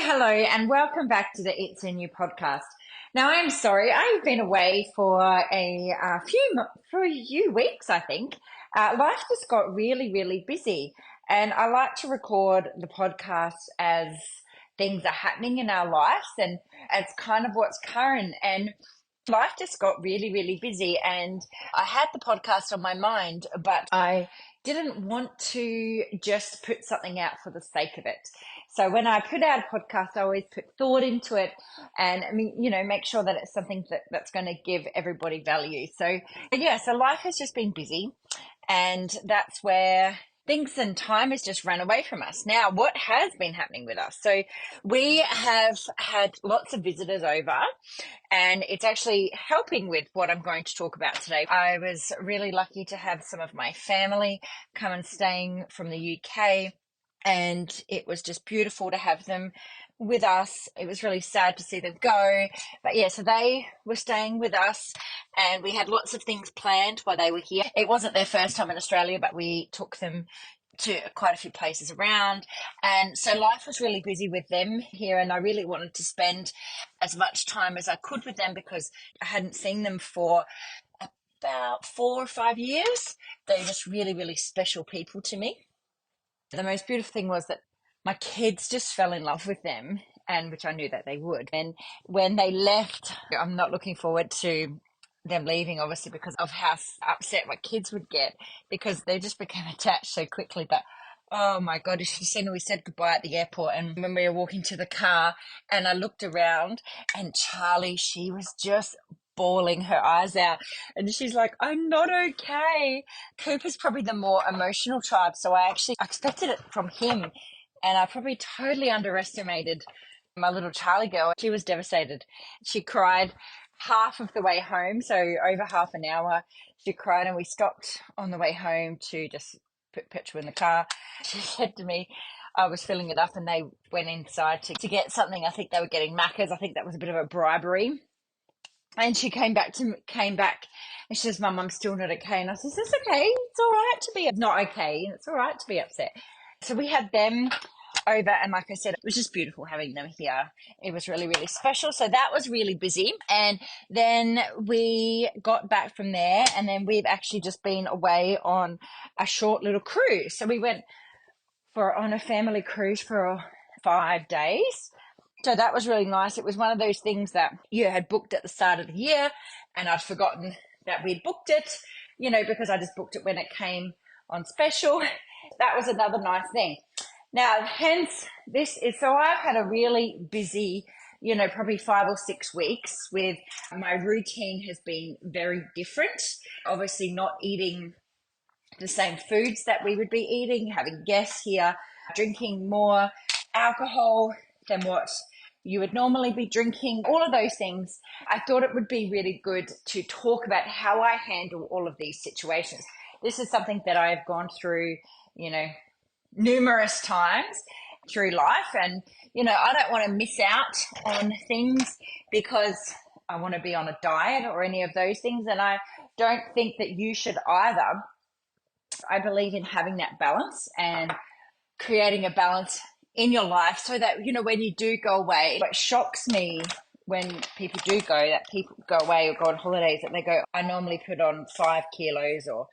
hello, and welcome back to the It's in You podcast. Now, I'm sorry, I've been away for a few weeks, I think. Life just got really, really busy, and I like to record the podcast as things are happening in our lives, and it's kind of what's current. And life just got really, really busy, and I had the podcast on my mind, but I didn't want to just put something out for the sake of it. So when I put out a podcast, I always put thought into it, and make sure that it's something that's going to give everybody value. So life has just been busy, and that's where things and time has just run away from us. Now, what has been happening with us? So we have had lots of visitors over, and it's actually helping with what I'm going to talk about today. I was really lucky to have some of my family come and staying from the UK, and it was just beautiful to have them with us. It was really sad to see them go, but yeah, so they were staying with us, and we had lots of things planned while they were here. It wasn't their first time in Australia, but we took them to quite a few places around, and so life was really busy with them here, and I really wanted to spend as much time as I could with them because I hadn't seen them for about 4 or 5 years. They're just really, really special people to me. The most beautiful thing was that my kids just fell in love with them, and which I knew that they would. And when they left, I'm not looking forward to them leaving, obviously, because of how upset my kids would get, because they just became attached so quickly. But oh my God, we said goodbye at the airport, and when we were walking to the car, and I looked around, and Charlie, she was just bawling her eyes out, and she's like, I'm not okay. Cooper's probably the more emotional type, so I expected it from him, and I probably totally underestimated my little Charlie girl. She was devastated. She cried half of the way home, so over half an hour she cried, and we stopped on the way home to just put petrol in the car. She said to me, I was filling it up, and they went inside to get something. I think they were getting Macca's. I think that was a bit of a bribery. And she came back, and she says, Mum, I'm still not okay. And I says, it's okay. It's all right to be not okay. It's all right to be upset. So we had them over, and like I said, it was just beautiful having them here. It was really, really special. So that was really busy. And then we got back from there, and then we've actually just been away on a short little cruise. So we went on a family cruise for 5 days. So that was really nice. It was one of those things that you had booked at the start of the year, and I'd forgotten that we'd booked it, because I just booked it when it came on special. That was another nice thing. Now, hence so I've had a really busy, probably 5 or 6 weeks with my routine has been very different. Obviously not eating the same foods that we would be eating, having guests here, drinking more alcohol than what you would normally be drinking, all of those things. I thought it would be really good to talk about how I handle all of these situations. This is something that I've gone through, numerous times through life, and, I don't want to miss out on things because I want to be on a diet or any of those things, and I don't think that you should either. I believe in having that balance and creating a balance in your life so that, when you do go away, it shocks me when people do go, that people go away or go on holidays, that they go, I normally put on 5 kilos or,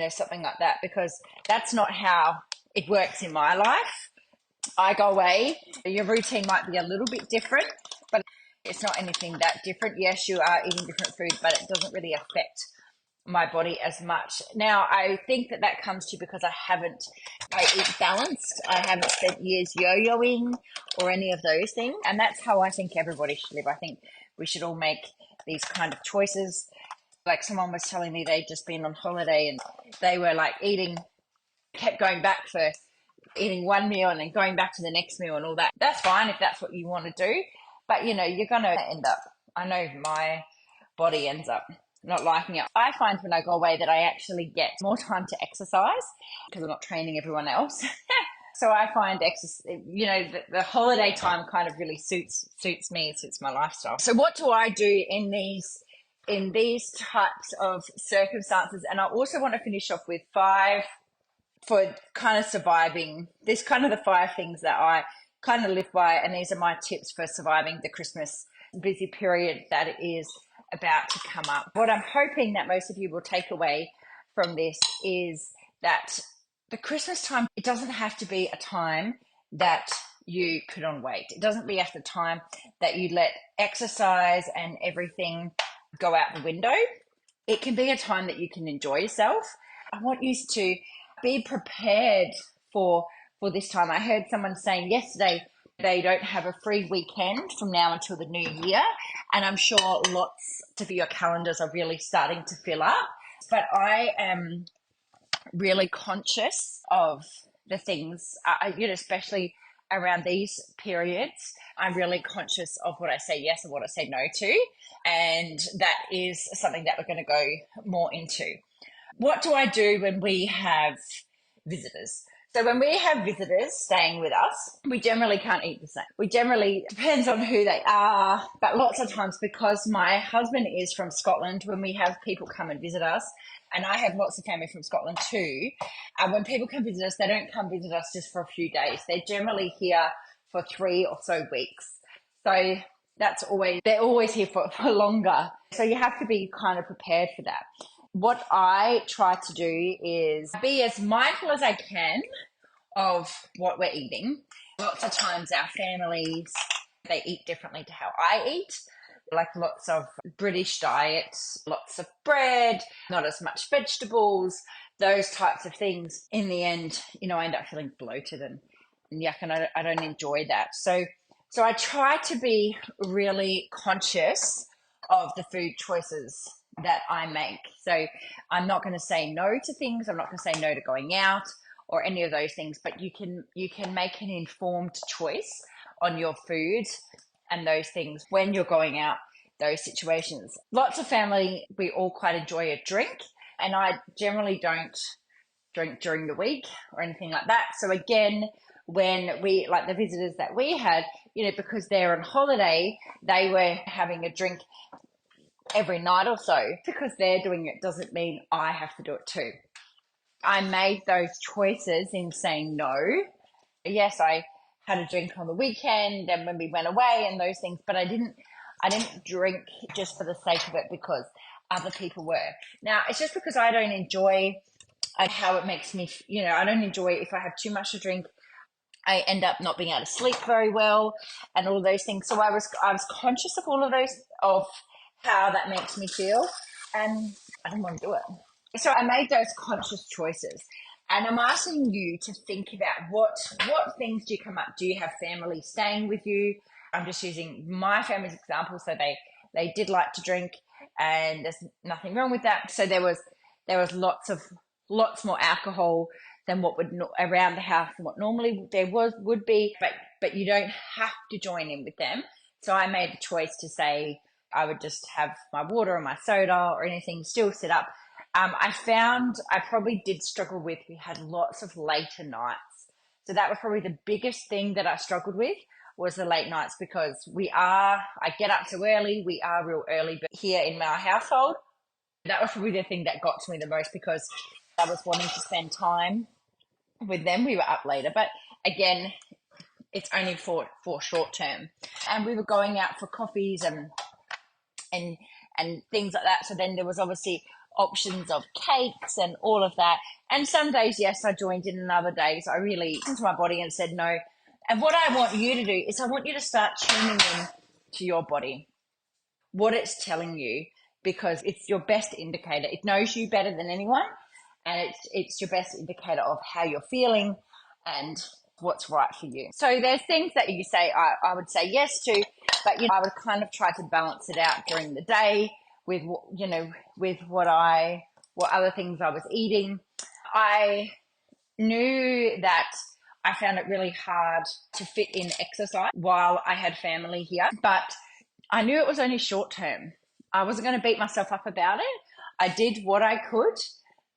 something like that, because that's not how it works in my life. I go away, your routine might be a little bit different, but it's not anything that different. Yes, you are eating different food, but it doesn't really affect my body as much. Now, I think that comes to because I eat balanced. I haven't spent years yo-yoing or any of those things. And that's how I think everybody should live. I think we should all make these kind of choices. Like someone was telling me they'd just been on holiday, and they were like kept going back for eating one meal and then going back to the next meal and all that. That's fine if that's what you want to do. But, you're going to end up, I know my body ends up not liking it. I find when I go away that I actually get more time to exercise because I'm not training everyone else. So I find the holiday time kind of really suits me, suits my lifestyle. So what do I do in these types of circumstances? And I also want to finish off with 5 for kind of surviving. This kind of the 5 things that I kind of live by, and these are my tips for surviving the Christmas busy period that is about to come up. What I'm hoping that most of you will take away from this is that the Christmas time, it doesn't have to be a time that you put on weight. It doesn't be at the time that you let exercise and everything go out the window. It can be a time that you can enjoy yourself. I want you to be prepared for this time. I heard someone saying yesterday they don't have a free weekend from now until the new year, and I'm sure lots of your calendars are really starting to fill up. But I am really conscious of the things, especially around these periods. I'm really conscious of what I say yes and what I say no to, and that is something that we're going to go more into. What do I do when we have visitors? So when we have visitors staying with us, we generally can't eat the same. We generally, depends on who they are, but lots of times, because my husband is from Scotland, when we have people come and visit us, and I have lots of family from Scotland too, when people come visit us, they don't come visit us just for a few days. They're generally here for 3 or so weeks. So they're always here for longer. So you have to be kind of prepared for that. What I try to do is be as mindful as I can of what we're eating. Lots of times our families, they eat differently to how I eat. Like lots of British diets, lots of bread, not as much vegetables, those types of things. In the end, I end up feeling bloated and yuck, and I don't enjoy that. So I try to be really conscious of the food choices that I make. So I'm not going to say no to things. I'm not going to say no to going out or any of those things, but you can make an informed choice on your food and those things when you're going out, those situations. Lots of family, we all quite enjoy a drink, and I generally don't drink during the week or anything like that. So again, when we, like the visitors that we had, because they're on holiday, they were having a drink every night or so. Because they're doing it doesn't mean I have to do it too. I made those choices in saying no. Yes, I had a drink on the weekend and when we went away and those things, but I didn't drink just for the sake of it because other people were. Now, it's just because I don't enjoy how it makes me, I don't enjoy if I have too much to drink. I end up not being able to sleep very well and all those things. So I was conscious of all of those, of how that makes me feel, and I didn't want to do it. So I made those conscious choices. And I'm asking you to think about what things do you come up? Do you have family staying with you? I'm just using my family's example. So they did like to drink, and there's nothing wrong with that. So there was lots more alcohol than what would around the house than what normally there would be. But you don't have to join in with them. So I made the choice to say I would just have my water or my soda or anything, still sit up. I found I probably did struggle with, we had lots of later nights. So that was probably the biggest thing that I struggled with, was the late nights, because I get up so early, we are real early, but here in my household, that was probably the thing that got to me the most, because I was wanting to spend time with them. We were up later, but again, it's only for short term. And we were going out for coffees and things like that. So then there was obviously options of cakes and all of that. And some days, yes, I joined in, and other days I really listened to my body and said no. And what I want you to do is I want you to start tuning in to your body, what it's telling you, because it's your best indicator. It knows you better than anyone, and it's your best indicator of how you're feeling and what's right for you. So there's things that you say I would say yes to, but I would kind of try to balance it out during the day with with what other things I was eating. I knew that I found it really hard to fit in exercise while I had family here, but I knew it was only short term. I wasn't going to beat myself up about it. I did what I could,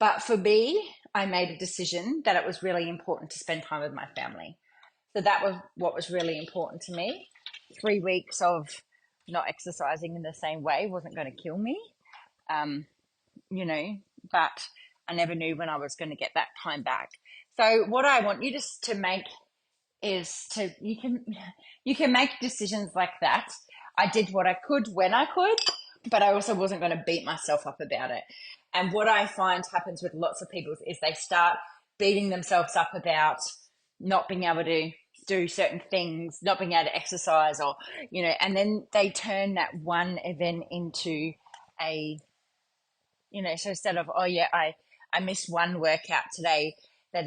but for me, I made a decision that it was really important to spend time with my family. So that was what was really important to me. 3 weeks of not exercising in the same way wasn't going to kill me, but I never knew when I was going to get that time back. So what I want you to make is to you can make decisions like that. I did what I could when I could, but I also wasn't going to beat myself up about it. And what I find happens with lots of people is they start beating themselves up about not being able to do certain things, not being able to exercise, or and then they turn that one event into a so instead of, oh yeah, I missed one workout today, they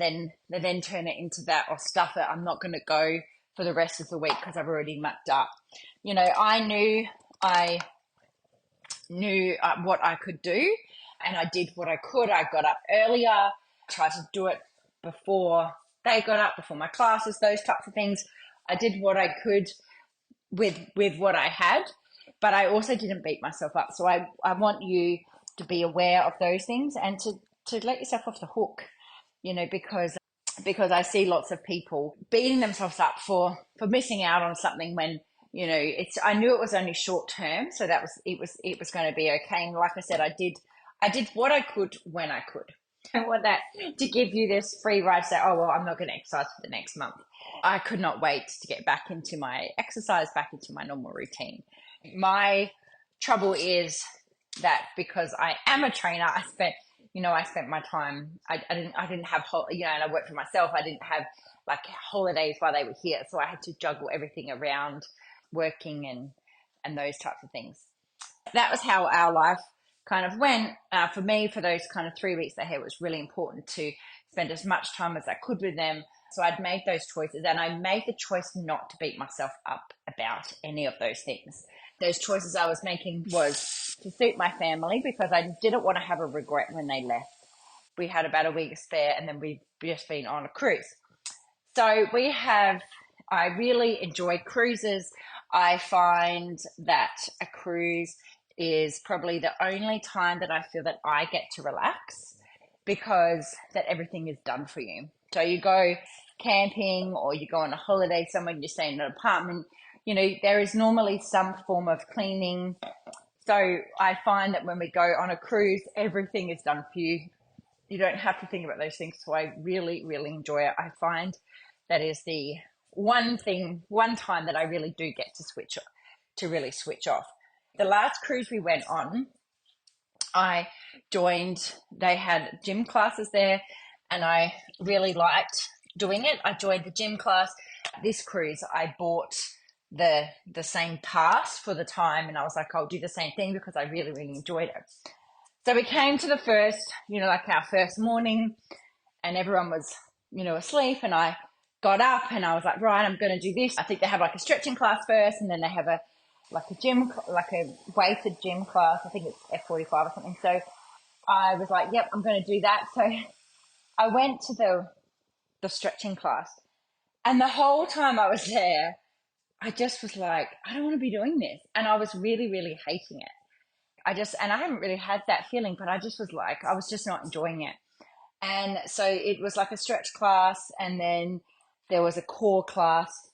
then turn it into that, or stuff it, I'm not going to go for the rest of the week because I've already mucked up. I knew what I could do, and I did what I could. I got up earlier, tried to do it before they got up, before my classes, those types of things. I did what I could with what I had, but I also didn't beat myself up. So I want you to be aware of those things, and to let yourself off the hook, because I see lots of people beating themselves up for missing out on something when I knew it was only short term, so it was going to be okay. And like I said, I did what I could when I could. I don't want that to give you this free ride to say, oh well, I'm not going to exercise for the next month. I could not wait to get back into my exercise, back into my normal routine. My trouble is that because I am a trainer, I spent my time. I didn't have and I worked for myself. I didn't have like holidays while they were here, so I had to juggle everything around working and those types of things. That was how our life kind of went. For me, for those kind of 3 weeks ahead, it was really important to spend as much time as I could with them. So I'd made those choices, and I made the choice not to beat myself up about any of those things. Those choices I was making was to suit my family, because I didn't want to have a regret when they left. We had about a week spare, and then we've just been on a cruise. So I really enjoy cruises. I find that a cruise is probably the only time that I feel that I get to relax, because that everything is done for you. So you go camping, or you go on a holiday somewhere, you stay in an apartment, there is normally some form of cleaning. So I find that when we go on a cruise, everything is done for you. You don't have to think about those things. So I really, really enjoy it. I find that is the one time that I really do get to really switch off. The last cruise we went on, they had gym classes there, and I really liked doing it. I joined the gym class. This cruise, I bought the same pass for the time, and I was like, I'll do the same thing because I really, really enjoyed it. So we came to the first, like our first morning, and everyone was, asleep, and I got up and I was like, right, I'm going to do this. I think they have like a stretching class first, and then they have a weighted gym class. I think it's F45 or something. So I was like, yep, I'm going to do that. So I went to the stretching class, and the whole time I was there, I just was like, I don't want to be doing this. And I was really, really hating it. And I haven't really had that feeling, but I just was like, I was just not enjoying it. And so it was like a stretch class, and then there was a core class.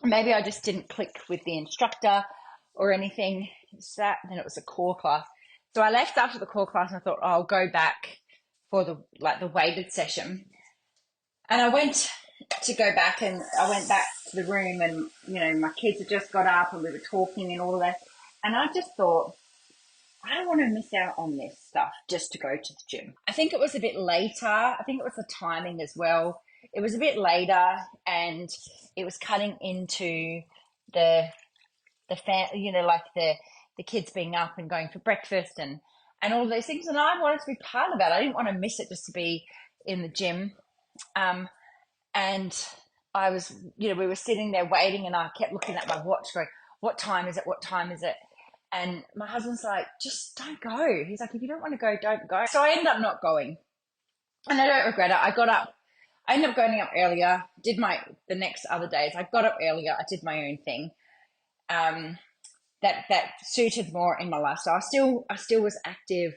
Maybe I just didn't click with the instructor or anything. Then it was a core class. So I left after the core class, and I thought, oh, I'll go back for the weighted session. And I went to go back, and I went back to the room, and my kids had just got up, and we were talking and all that. And I just thought, I don't want to miss out on this stuff just to go to the gym. I think it was a bit later. I think it was the timing as well. It was a bit later, and it was cutting into the the kids being up and going for breakfast and all of those things. And I wanted to be part of that. I didn't want to miss it just to be in the gym. And I was, we were sitting there waiting, and I kept looking at my watch going, what time is it? What time is it? And my husband's like, just don't go. He's like, if you don't want to go, don't go. So I ended up not going. And I don't regret it. I ended up going up earlier, the next other days. I got up earlier. I did my own thing. That suited more in my lifestyle. I still was active.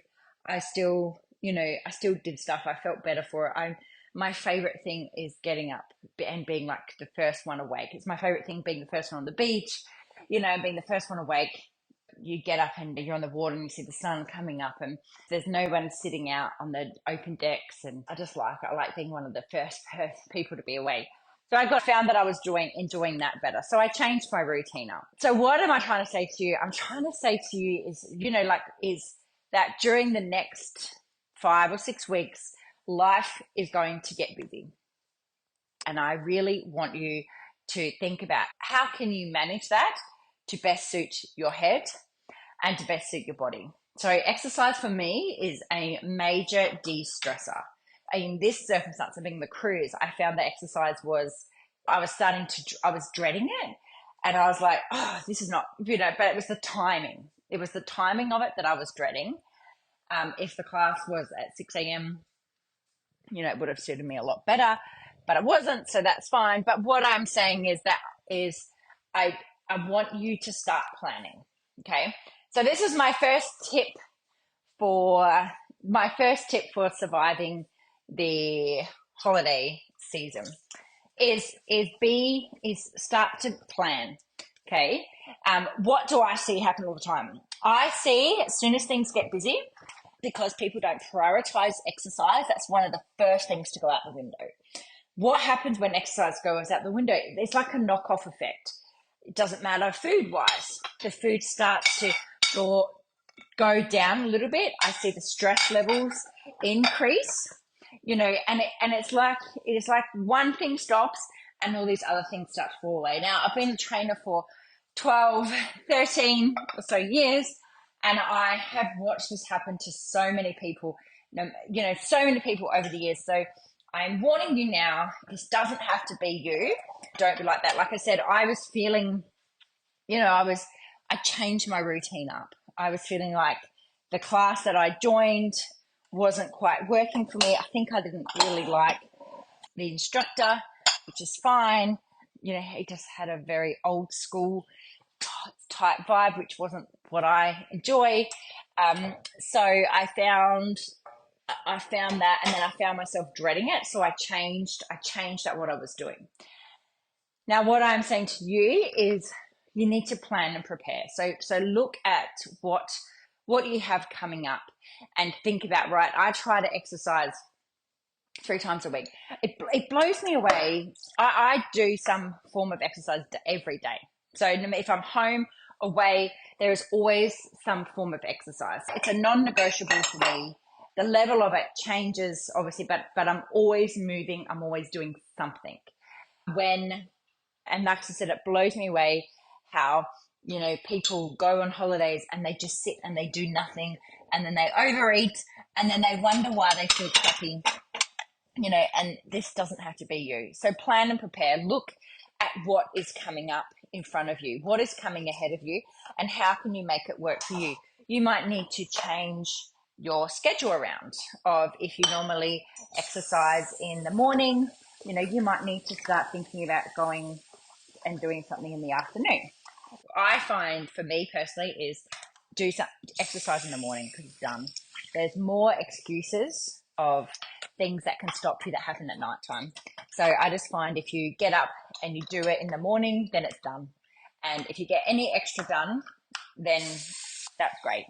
I still did stuff. I felt better for it. My favorite thing is getting up and being like the first one awake. It's my favorite thing being the first one on the beach, being the first one awake. You get up and you're on the water, and you see the sun coming up, and there's no one sitting out on the open decks. And I like being one of the first people to be awake. So I found that I was enjoying that better. So I changed my routine up. So what am I trying to say to you? I'm trying to say to you is that during the next 5 or 6 weeks, life is going to get busy. And I really want you to think about how can you manage that to best suit your head and to best suit your body. So exercise for me is a major de-stressor. In this circumstance of being the cruise, I found that exercise I was dreading it. And I was like, oh, this is not, but it was the timing. It was the timing of it that I was dreading. If the class was at 6 a.m., it would have suited me a lot better, but it wasn't. So that's fine. But what I'm saying is I want you to start planning. Okay. So this is my first tip for surviving the holiday season is start to plan. Okay. What do I see happen all the time? I see as soon as things get busy, because people don't prioritize exercise, that's one of the first things to go out the window. What happens when exercise goes out the window? It's like a knock-off effect. It doesn't matter food-wise. The food starts to go down a little bit. I see the stress levels increase, and it's like one thing stops and all these other things start to fall away. Now, I've been a trainer for 12, 13 or so years, and I have watched this happen to so many people, so many people over the years. So I'm warning you now, this doesn't have to be you. Don't be like that. Like I said, I was feeling, I changed my routine up. I was feeling like the class that I joined wasn't quite working for me. I think I didn't really like the instructor, which is fine. He just had a very old school type vibe, which wasn't what I enjoy. So I found that, and then I found myself dreading it. So I changed at what I was doing. Now, what I'm saying to you is you need to plan and prepare. So look at what you have coming up and think about, right, I try to exercise 3 times a week. It blows me away. I do some form of exercise every day. So if I'm home, away, there is always some form of exercise. It's a non-negotiable for me. The level of it changes, obviously, but I'm always moving. I'm always doing something. And like I said, it blows me away how, people go on holidays and they just sit and they do nothing, and then they overeat, and then they wonder why they feel crappy, and this doesn't have to be you. So plan and prepare. Look at what is coming up in front of you, what is coming ahead of you, and how can you make it work for you. You might need to change your schedule around. Of if you normally exercise in the morning, you might need to start thinking about going and doing something in the afternoon. I find for me personally is do some exercise in the morning because it's done. There's more excuses of things that can stop you that happen at nighttime. So I just find if you get up and you do it in the morning, then it's done. And if you get any extra done, then that's great.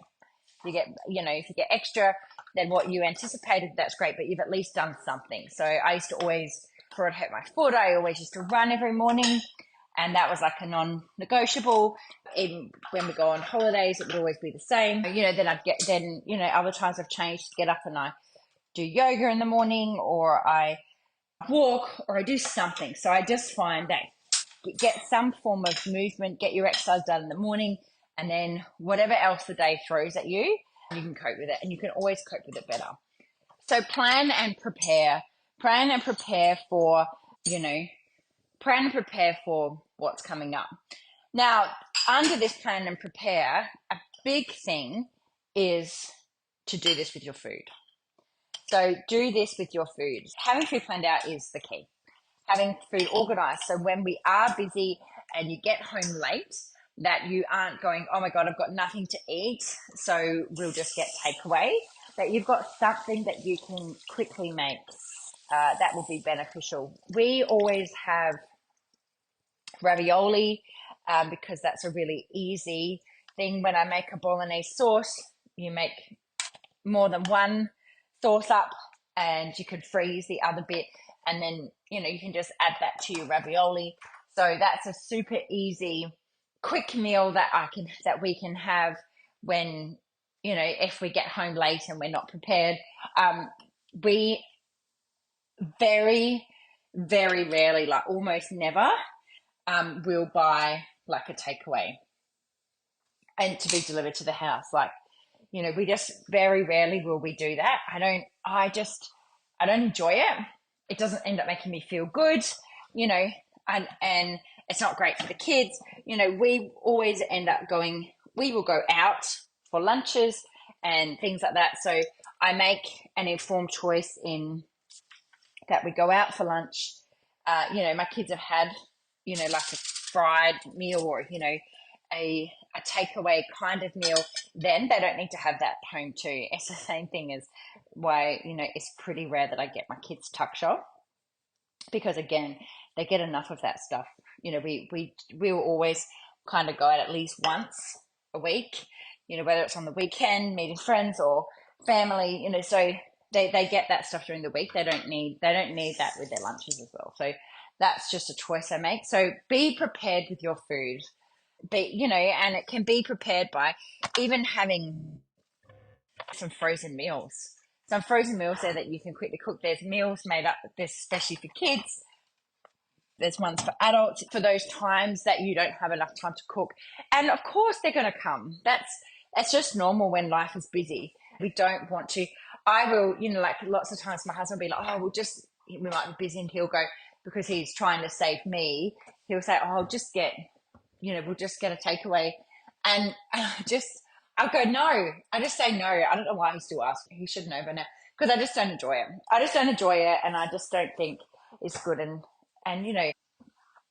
If you get extra than what you anticipated, that's great, but you've at least done something. So I used to always, before it hurt my foot, I always used to run every morning. And that was like a non-negotiable. Even when we go on holidays, it would always be the same. Then other times I've changed to get up and I do yoga in the morning, or I walk, or I do something. So I just find that get some form of movement, get your exercise done in the morning, and then whatever else the day throws at you, you can cope with it, and you can always cope with it better. So plan and prepare for, plan and prepare for what's coming up. Now, under this plan and prepare, a big thing is to do this with your food. So do this with your food. Having food planned out is the key. Having food organized. So when we are busy and you get home late, that you aren't going, oh my God, I've got nothing to eat, so we'll just get takeaway. That you've got something that you can quickly make. That will be beneficial. We always have ravioli because that's a really easy thing. When I make a bolognese sauce, you make more than one sauce up and you could freeze the other bit and then, you can just add that to your ravioli. So that's a super easy, quick meal that we can have when, if we get home late and we're not prepared. We very, very rarely, like almost never, will buy like a takeaway and to be delivered to the house. Like, we just very rarely will we do that. I don't enjoy it. It doesn't end up making me feel good, and it's not great for the kids. We always end up we will go out for lunches and things like that. So I make an informed choice in that we go out for lunch. My kids have had, like a fried meal or, a takeaway kind of meal, then they don't need to have that home too. It's the same thing as why, it's pretty rare that I get my kids tuck shop, because again, they get enough of that stuff. We will always kind of go out at least once a week, whether it's on the weekend, meeting friends or family, so they get that stuff during the week. They don't need that with their lunches as well. So that's just a choice I make. So be prepared with your food. And it can be prepared by even having some frozen meals. Some frozen meals there that you can quickly cook. There's meals made up, there's especially for kids. There's ones for adults for those times that you don't have enough time to cook. And of course they're going to come. That's just normal when life is busy. We don't want to. I will, like lots of times my husband will be like, oh, we might be busy, and he'll go, because he's trying to save me, he'll say, oh, we'll just get a takeaway. And I'll go, no. I just say no. I don't know why he still asks. He should know by now, because I just don't enjoy it. And I just don't think it's good. And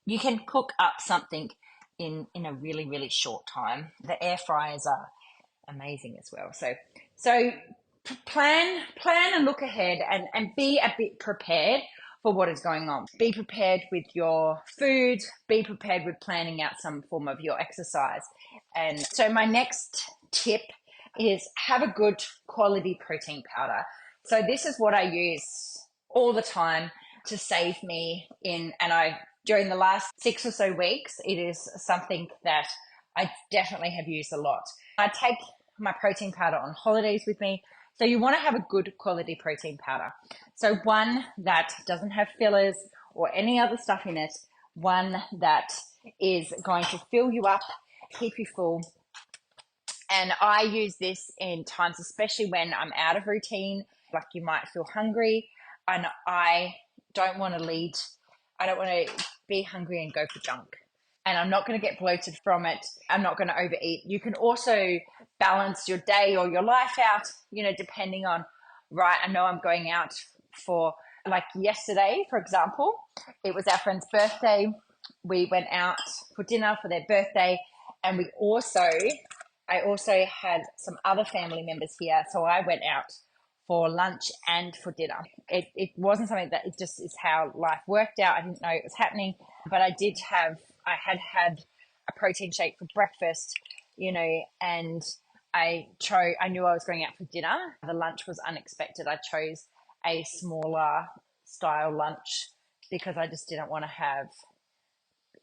you can cook up something in a really, really short time. The air fryers are amazing as well. So plan and look ahead, and be a bit prepared for what is going on. Be prepared with your food, be prepared with planning out some form of your exercise. And so my next tip is have a good quality protein powder. So this is what I use all the time to save me during the last 6 or so weeks, it is something that I definitely have used a lot. I take my protein powder on holidays with me. So you want to have a good quality protein powder. So one that doesn't have fillers or any other stuff in it, one that is going to fill you up, keep you full. And I use this in times, especially when I'm out of routine, like you might feel hungry, and I don't want to be hungry and go for junk. And I'm not going to get bloated from it. I'm not going to overeat. You can also balance your day or your life out, depending on, right, I know I'm going out for, like yesterday, for example, it was our friend's birthday. We went out for dinner for their birthday, and I also had some other family members here. So I went out for lunch and for dinner. It wasn't something that, it just is how life worked out. I didn't know it was happening, but I had a protein shake for breakfast, and I knew I was going out for dinner. The lunch was unexpected. I chose a smaller style lunch because I just didn't want to have,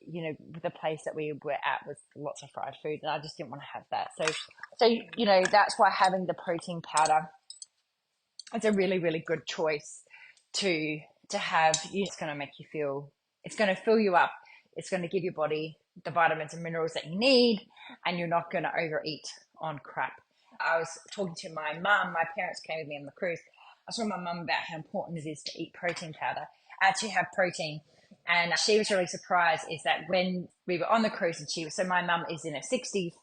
the place that we were at was lots of fried food, and I just didn't want to have that. So that's why having the protein powder, it's a really, really good choice to have. It's going to make you feel, it's going to fill you up. It's going to give your body the vitamins and minerals that you need, and you're not going to overeat on crap. I was talking to my mum. My parents came with me on the cruise. I was talking to my mum about how important it is to eat protein powder, to have protein. And she was really surprised is that when we were on the cruise, and so my mum is in her 60s,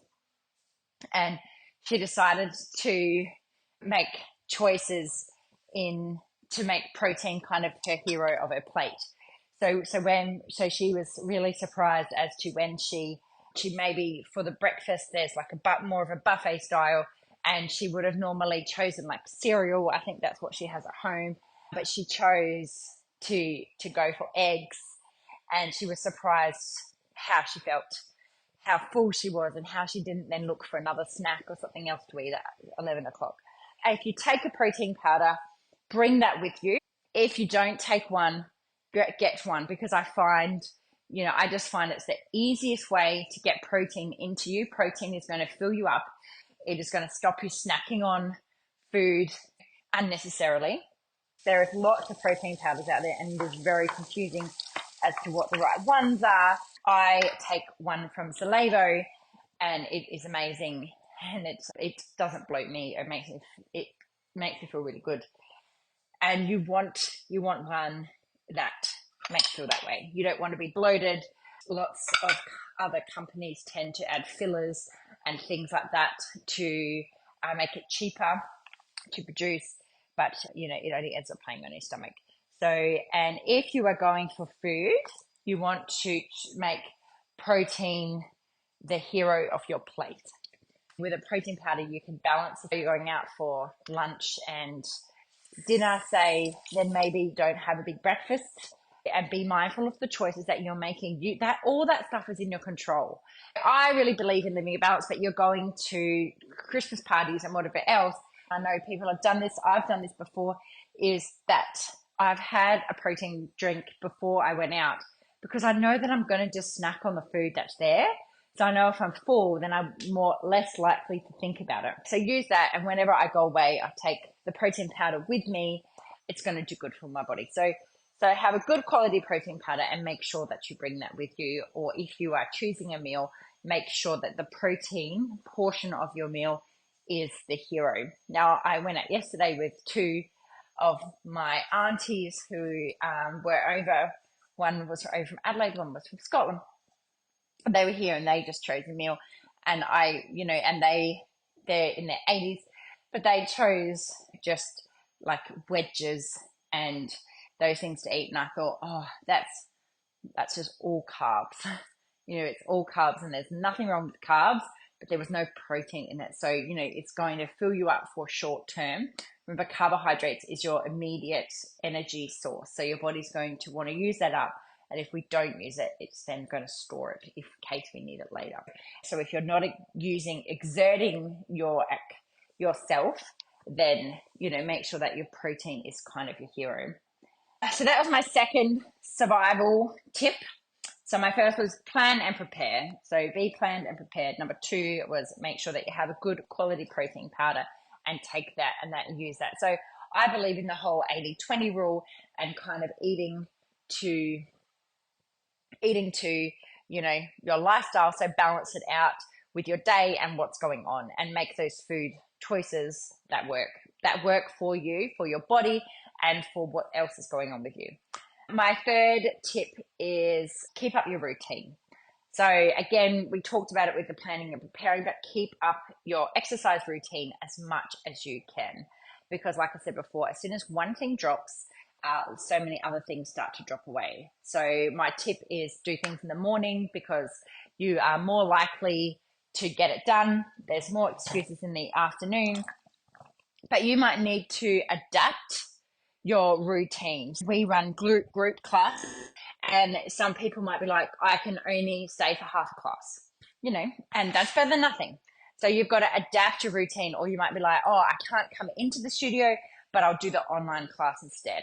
and she decided to make choices to make protein kind of her hero of her plate. So she was really surprised as to when she maybe for the breakfast there's like more of a buffet style, and she would have normally chosen like cereal. I think that's what she has at home, but she chose to go for eggs, and she was surprised how she felt, how full she was, and how she didn't then look for another snack or something else to eat at 11 o'clock. If you take a protein powder, bring that with you. If you don't take one, get one, because I find, I just find it's the easiest way to get protein into you. Protein is going to fill you up. It is going to stop you snacking on food unnecessarily. There is lots of protein powders out there, and it is very confusing as to what the right ones are. I take one from Zallevo, and it is amazing, and it doesn't bloat me. It makes me feel really good. And you want one that makes you feel that way. You don't want to be bloated. Lots of other companies tend to add fillers and things like that to make it cheaper to produce, but it only ends up playing on your stomach. So, and if you are going for food, you want to make protein the hero of your plate. With a protein powder, you can balance. If you're going out for lunch and dinner, say, then maybe don't have a big breakfast, and be mindful of the choices that you're making. All that stuff is in your control. I really believe in living a balance, but you're going to Christmas parties and whatever else. I know people have done this. I've done this before, is that I've had a protein drink before I went out, because I know that I'm going to just snack on the food that's there. So I know if I'm full, then I'm less likely to think about it. So use that. And whenever I go away, I take the protein powder with me. It's going to do good for my body. So have a good quality protein powder, and make sure that you bring that with you. Or if you are choosing a meal, make sure that the protein portion of your meal is the hero. Now, I went out yesterday with two of my aunties who were over. One was over from Adelaide, one was from Scotland. They were here, and they just chose a meal. And and they're in their 80s, but they chose just like wedges and those things to eat. And I thought, oh, that's just all carbs. It's all carbs, and there's nothing wrong with carbs, but there was no protein in it. So, it's going to fill you up for short term. Remember, carbohydrates is your immediate energy source. So your body's going to want to use that up. And if we don't use it, it's then going to store it in case we need it later. So if you're not exerting yourself, then, make sure that your protein is kind of your hero. So that was my second survival tip. So my first was plan and prepare. So be planned and prepared. Number 2 was make sure that you have a good quality protein powder, and take that and use that. So I believe in the whole 80-20 rule, and kind of eating to your lifestyle. So balance it out with your day and what's going on, and make those food choices that work for you, for your body, and for what else is going on with you. My third tip is keep up your routine. So again, we talked about it with the planning and preparing, but keep up your exercise routine as much as you can. Because like I said before, as soon as one thing drops, so many other things start to drop away. So my tip is do things in the morning, because you are more likely to get it done. There's more excuses in the afternoon, but you might need to adapt your routines. We run group class, and some people might be like, I can only stay for half a class, and that's better than nothing. So you've got to adapt your routine. Or you might be like, oh, I can't come into the studio, but I'll do the online class instead.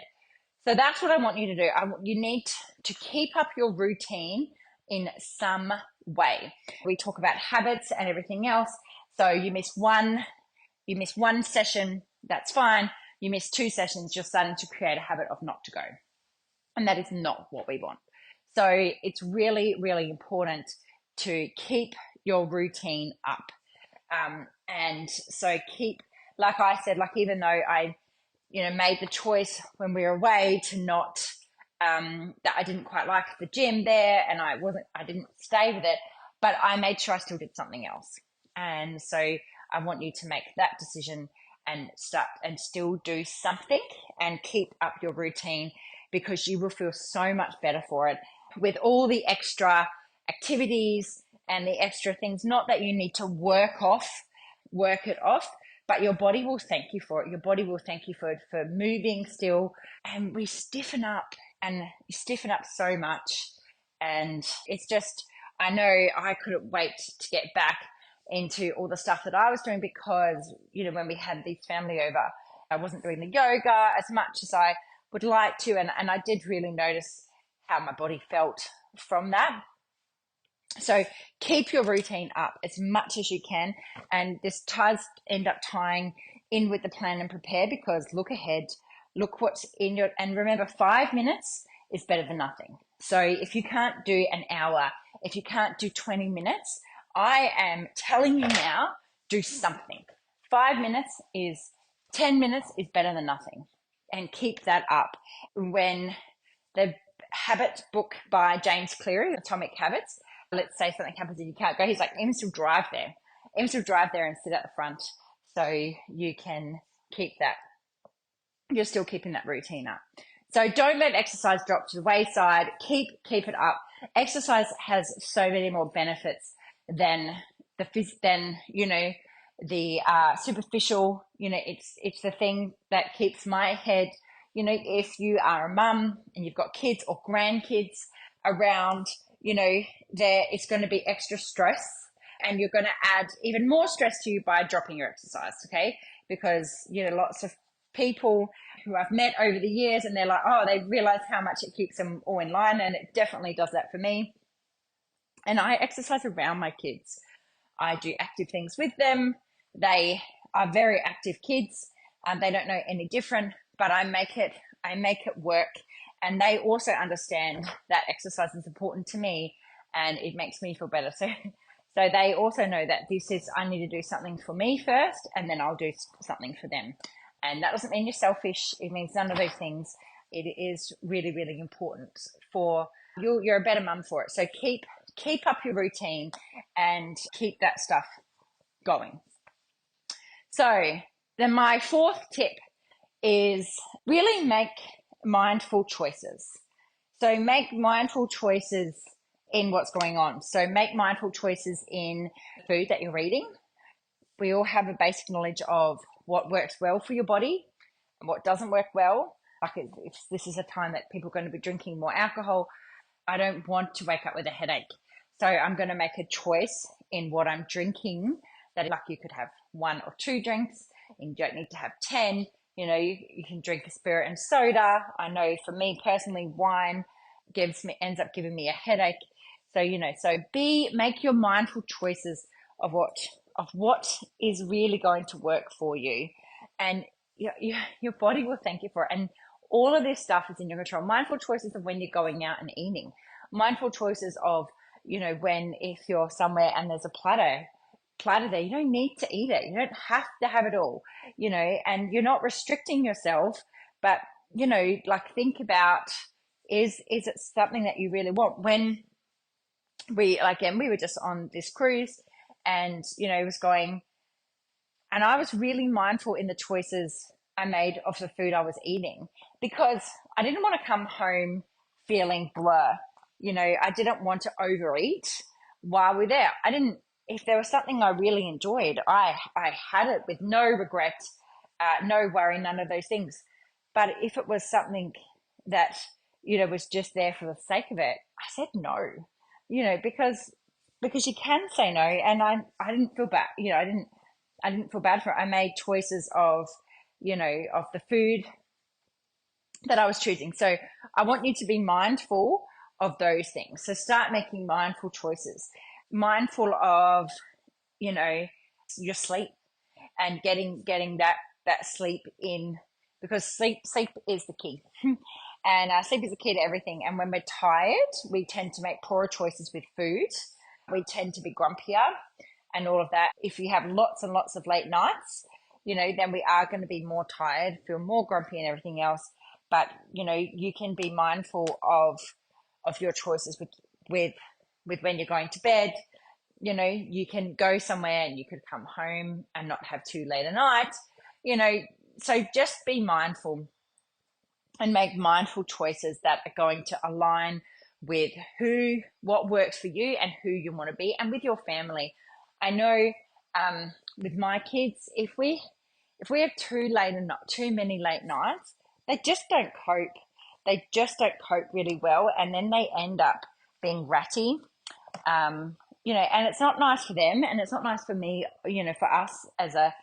So that's what I want you to do. You need to keep up your routine in some way. We talk about habits and everything else. So you miss one session, that's fine. You miss 2 sessions, you're starting to create a habit of not to go. And that is not what we want. So it's really, really important to keep your routine up. And so like I said, even though I, made the choice when we were away to not, that I didn't quite like the gym there, and I didn't stay with it, but I made sure I still did something else. And so I want you to make that decision and start and still do something and keep up your routine, because you will feel so much better for it with all the extra activities and the extra things. Not that you need to work it off, but your body will thank you for it. Your body will thank you for moving still. And we stiffen up, and you stiffen up so much. And it's just, I know I couldn't wait to get back into all the stuff that I was doing, because, when we had this family over, I wasn't doing the yoga as much as I would like to, and I did really notice how my body felt from that. So keep your routine up as much as you can. And this does end up tying in with the plan and prepare, because look ahead, look what's in your, and remember, 5 minutes is better than nothing. So if you can't do an hour, if you can't do 20 minutes, I am telling you now, do something. 5 minutes is 10 minutes is better than nothing, and keep that up. When the Habit book by James Cleary, Atomic Habits, let's say something happens and you can't go, he's like, even still drive there. Even still drive there and sit at the front, so you can keep that. You're still keeping that routine up. So don't let exercise drop to the wayside. Keep it up. Exercise has so many more benefits than the superficial. It's the thing that keeps my head. If you are a mum and you've got kids or grandkids around, it's going to be extra stress, and you're going to add even more stress to you by dropping your exercise, okay? Because, lots of people who I've met over the years, and they're like, oh, they realize how much it keeps them all in line, and it definitely does that for me. And I exercise around my kids. I do active things with them. They are very active kids. They don't know any different, but I make it work. And they also understand that exercise is important to me, and it makes me feel better. So they also know that I need to do something for me first, and then I'll do something for them. And that doesn't mean you're selfish. It means none of those things. It is really, really important for you. You're a better mum for it. So keep up your routine and keep that stuff going. So then my fourth tip is really make mindful choices. So make mindful choices in what's going on. So make mindful choices in food that you're eating. We all have a basic knowledge of what works well for your body and what doesn't work well. Like if this is a time that people are going to be drinking more alcohol, I don't want to wake up with a headache. So I'm going to make a choice in what I'm drinking, that like you could have 1 or 2 drinks, and you don't need to have 10. You can drink a spirit and soda. I know for me personally, wine ends up giving me a headache. So, make your mindful choices of what is really going to work for you, and your body will thank you for it. And all of this stuff is in your control. Mindful choices of when you're going out and eating. Mindful choices of, if you're somewhere and there's a platter there, you don't need to eat it. You don't have to have it all, and you're not restricting yourself, but, think about, is it something that you really want? When we were just on this cruise, and, it was going, and I was really mindful in the choices I made of the food I was eating, because I didn't want to come home feeling blur. I didn't want to overeat while we're there. If there was something I really enjoyed, I had it with no regret, no worry, none of those things. But if it was something that, was just there for the sake of it, I said no, because you can say no. And I didn't feel bad. I didn't feel bad for it. I made choices of the food that I was choosing. So I want you to be mindful of those things. So start making mindful choices, mindful of, your sleep, and getting that sleep in, because sleep is the key. And sleep is the key to everything. And when we're tired, we tend to make poorer choices with food. We tend to be grumpier and all of that. If you have lots and lots of late nights, then we are going to be more tired, feel more grumpy and everything else. But, you can be mindful of your choices with when you're going to bed. You can go somewhere and you could come home and not have too late a night, so just be mindful and make mindful choices that are going to align with what works for you and who you want to be, and with your family. I know with my kids, if we have too many late nights, they just don't cope. They just don't cope really well, and then they end up being ratty. And it's not nice for them, and it's not nice for me, for us as their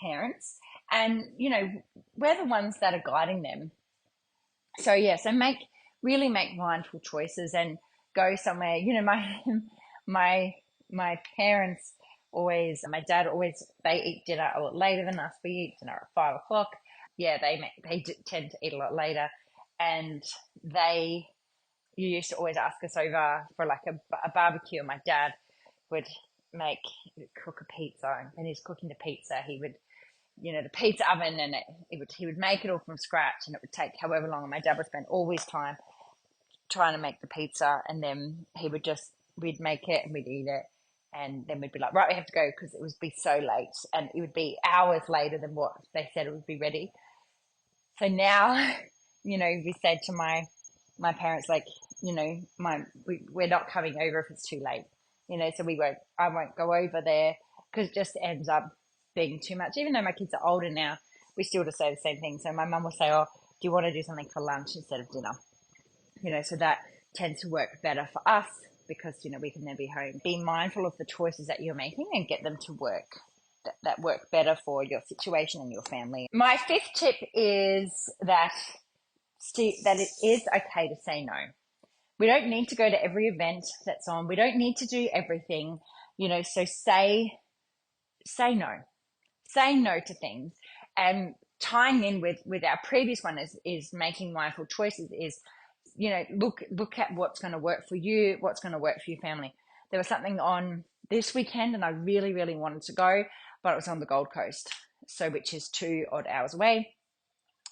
parents. And, we're the ones that are guiding them. So, so really make mindful choices and go somewhere. My parents always, my dad always, they eat dinner a lot later than us. We eat dinner at 5 o'clock. Yeah, they tend to eat a lot later. And you used to always ask us over for like a barbecue. My dad would cook a pizza, and he's cooking the pizza. He would, the pizza oven, and he would make it all from scratch, and it would take however long. And my dad would spend all his time trying to make the pizza, and then we'd make it and we'd eat it. And then we'd be like, right, we have to go because it would be so late, and it would be hours later than what they said it would be ready. So now, we said to my parents, like, we're not coming over if it's too late, so I won't go over there because it just ends up being too much. Even though my kids are older now, we still just say the same thing. So my mum will say, oh, do you want to do something for lunch instead of dinner? So that tends to work better for us because, we can then be home. Be mindful of the choices that you're making and get them to work that work better for your situation and your family. My fifth tip is that it is okay to say no. We don't need to go to every event that's on. We don't need to do everything, so say no. Say no to things. And tying in with our previous one is making mindful choices is, look at what's going to work for you, what's going to work for your family. There was something on this weekend and I really, really wanted to go, but it was on the Gold Coast, which is 2 odd hours away.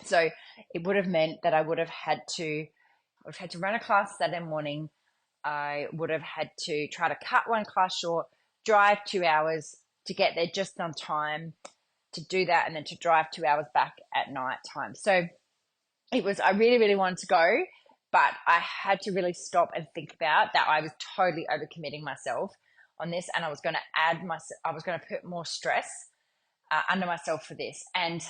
So it would have meant that I would have had to run a class Saturday morning. I would have had to try to cut one class short, drive 2 hours to get there just on time to do that, and then to drive 2 hours back at night time. So I really, really wanted to go, but I had to really stop and think about that. I was totally overcommitting myself on this, and I was going to put more stress under myself for this. And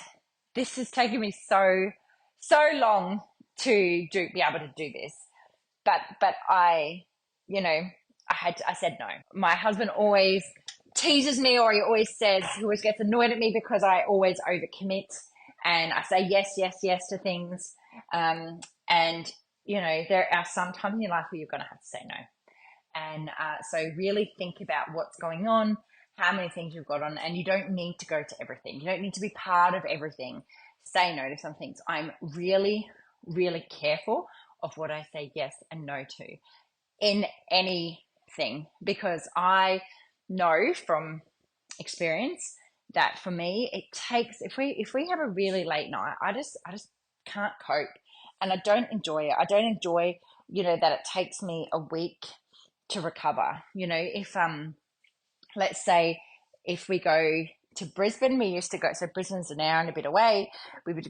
this has taken me so long to be able to do this. But I said no. My husband always teases me, or he always gets annoyed at me because I always overcommit and I say yes to things. And there are some times in your life where you're going to have to say no. And so really think about what's going on, how many things you've got on, and you don't need to go to everything. You don't need to be part of everything. Say no to some things. I'm really, really careful of what I say yes and no to in anything, because I know from experience that for me, it takes, if we have a really late night, I just can't cope, and I don't enjoy it. I don't enjoy, that it takes me a week to recover. If let's say if we go to Brisbane, we used to go, so Brisbane's an hour and a bit away.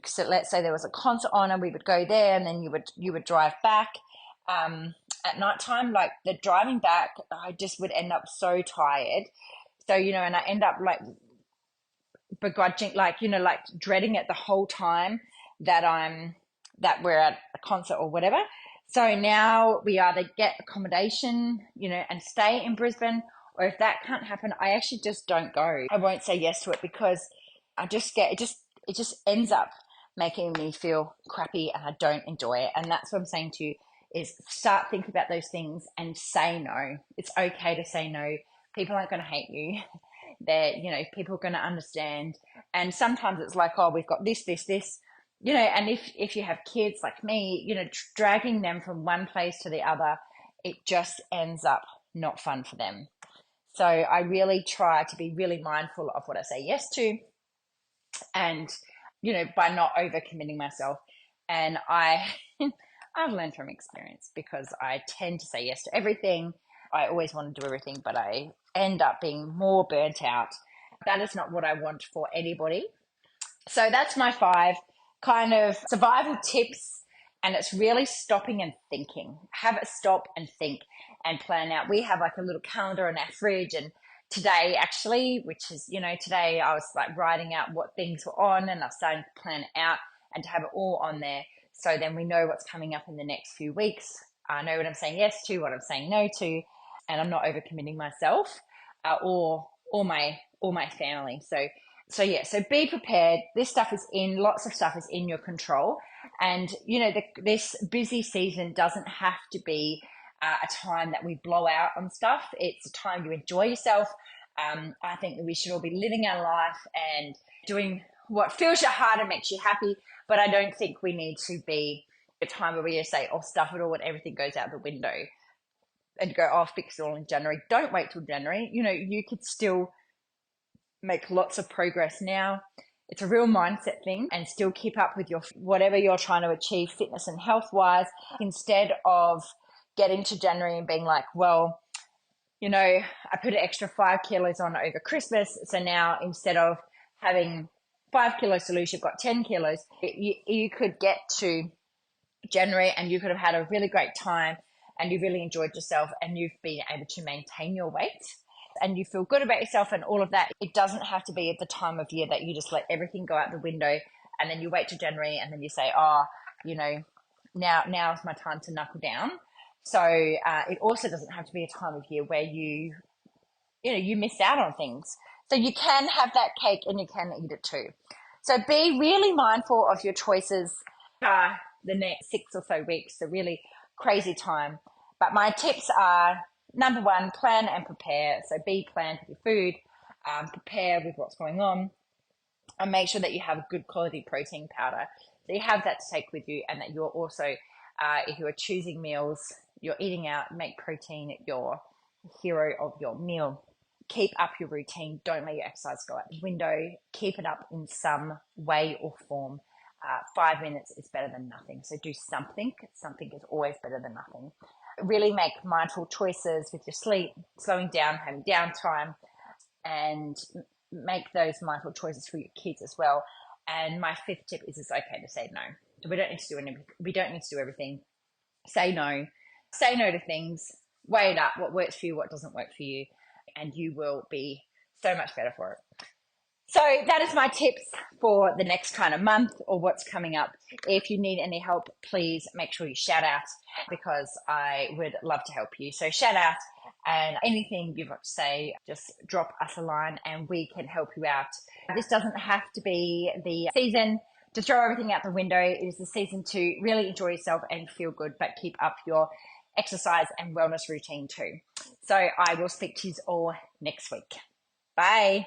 So let's say there was a concert on and we would go there, and then you would drive back at night time. Like the driving back, I just would end up so tired. So, and I end up like begrudging, like dreading it the whole time that we're at a concert or whatever. So now we either get accommodation, and stay in Brisbane, or if that can't happen, I actually just don't go. I won't say yes to it because I just it just ends up making me feel crappy, and I don't enjoy it. And that's what I'm saying to you is start thinking about those things and say no. It's okay to say no. People aren't going to hate you. People are going to understand. And sometimes it's like, oh, we've got this, and if you have kids like me, dragging them from one place to the other, it just ends up not fun for them. So I really try to be really mindful of what I say yes to, and, by not overcommitting myself. And I've learned from experience because I tend to say yes to everything. I always want to do everything, but I end up being more burnt out. That is not what I want for anybody. So that's my 5 kind of survival tips. And it's really stopping and thinking. Have a stop and think and plan out. We have like a little calendar in our fridge, and today actually, which is, today I was like writing out what things were on, and I started to plan it out and to have it all on there. So then we know what's coming up in the next few weeks. I know what I'm saying yes to, what I'm saying no to, and I'm not overcommitting myself or my family. So So yeah, so be prepared. Lots of stuff is in your control. And, this busy season doesn't have to be a time that we blow out on stuff. It's a time to enjoy yourself. I think that we should all be living our life and doing what fills your heart and makes you happy. But I don't think we need to be a time where we just say, oh, stuff it all and everything goes out the window and go, oh, fix it all in January. Don't wait till January. You could still make lots of progress now. It's a real mindset thing, and still keep up with your whatever you're trying to achieve fitness and health wise, instead of getting to January and being like, well, I put an extra 5 kilos on over Christmas. So now instead of having 5 kilos to lose, you've got 10 kilos. You could get to January and you could have had a really great time and you really enjoyed yourself and you've been able to maintain your weight and you feel good about yourself and all of that. It doesn't have to be at the time of year that you just let everything go out the window and then you wait till January and then you say, oh, now's my time to knuckle down. So it also doesn't have to be a time of year where you miss out on things. So you can have that cake and you can eat it too. So be really mindful of your choices the next 6 or so weeks, a really crazy time. But my tips are, number one, plan and prepare. So be planned with your food, prepare with what's going on, and make sure that you have a good quality protein powder. So you have that to take with you, and that you're also, if you are choosing meals, you're eating out, make protein your hero of your meal. Keep up your routine. Don't let your exercise go out the window. Keep it up in some way or form. 5 minutes is better than nothing. So do something. Something is always better than nothing. Really make mindful choices with your sleep, slowing down, having downtime, and make those mindful choices for your kids as well. And my 5th tip is it's okay to say no. We don't need to do everything. Say no. Say no to things. Weigh it up. What works for you, what doesn't work for you, and you will be so much better for it. So that is my tips for the next kind of month or what's coming up. If you need any help, please make sure you shout out, because I would love to help you. So shout out, and anything you've got to say, just drop us a line and we can help you out. This doesn't have to be the season to throw everything out the window. It is the season to really enjoy yourself and feel good, but keep up your exercise and wellness routine too. So I will speak to you all next week. Bye.